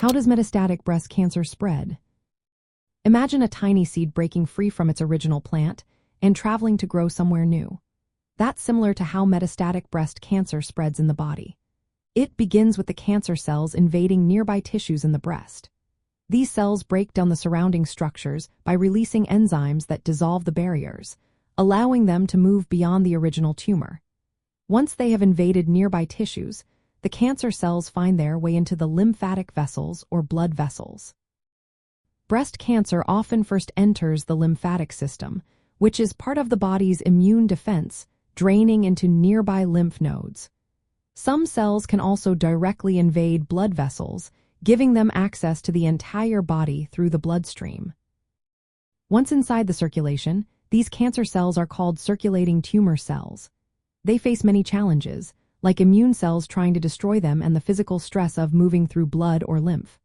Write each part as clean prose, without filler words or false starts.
How does metastatic breast cancer spread? Imagine a tiny seed breaking free from its original plant and traveling to grow somewhere new. That's similar to how metastatic breast cancer spreads in the body. It begins with the cancer cells invading nearby tissues in the breast. These cells break down the surrounding structures by releasing enzymes that dissolve the barriers, allowing them to move beyond the original tumor. Once they have invaded nearby tissues, the cancer cells find their way into the lymphatic vessels or blood vessels. Breast cancer often first enters the lymphatic system, which is part of the body's immune defense, draining into nearby lymph nodes. Some cells can also directly invade blood vessels, giving them access to the entire body through the bloodstream. Once inside the circulation, these cancer cells are called circulating tumor cells. They face many challenges, like immune cells trying to destroy them and the physical stress of moving through blood or lymph.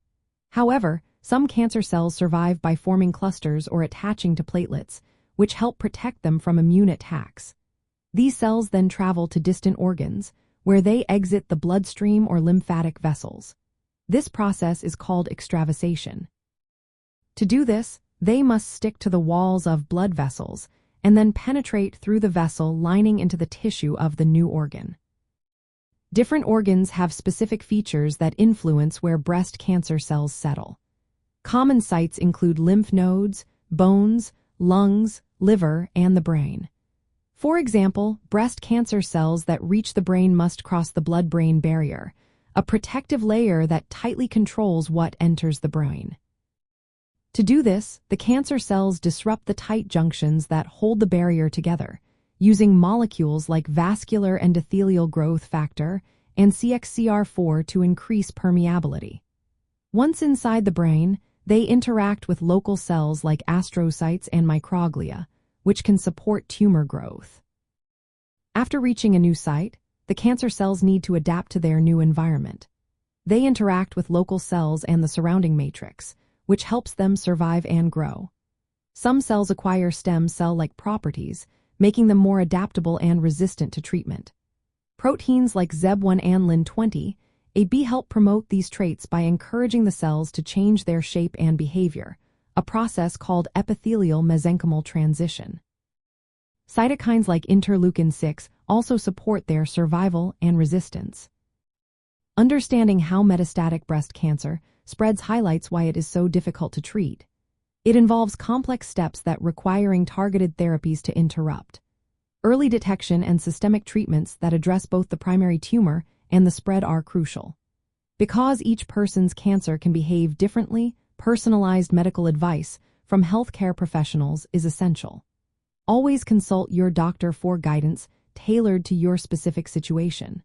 However, some cancer cells survive by forming clusters or attaching to platelets, which help protect them from immune attacks. These cells then travel to distant organs, where they exit the bloodstream or lymphatic vessels. This process is called extravasation. To do this, they must stick to the walls of blood vessels and then penetrate through the vessel lining into the tissue of the new organ. Different organs have specific features that influence where breast cancer cells settle. Common sites include lymph nodes, bones, lungs, liver, and the brain. For example, breast cancer cells that reach the brain must cross the blood-brain barrier, a protective layer that tightly controls what enters the brain. To do this, the cancer cells disrupt the tight junctions that hold the barrier together, using molecules like vascular endothelial growth factor and CXCR4 to increase permeability. Once inside the brain, they interact with local cells like astrocytes and microglia, which can support tumor growth. After reaching a new site, the cancer cells need to adapt to their new environment. They interact with local cells and the surrounding matrix, which helps them survive and grow. Some cells acquire stem cell-like properties, making them more adaptable and resistant to treatment. Proteins like ZEB1 and Lin20, AB help promote these traits by encouraging the cells to change their shape and behavior, a process called epithelial mesenchymal transition. Cytokines like interleukin-6 also support their survival and resistance. Understanding how metastatic breast cancer spreads highlights why it is so difficult to treat. It involves complex steps that requiring targeted therapies to interrupt. Early detection and systemic treatments that address both the primary tumor and the spread are crucial. Because each person's cancer can behave differently, personalized medical advice from healthcare professionals is essential. Always consult your doctor for guidance tailored to your specific situation.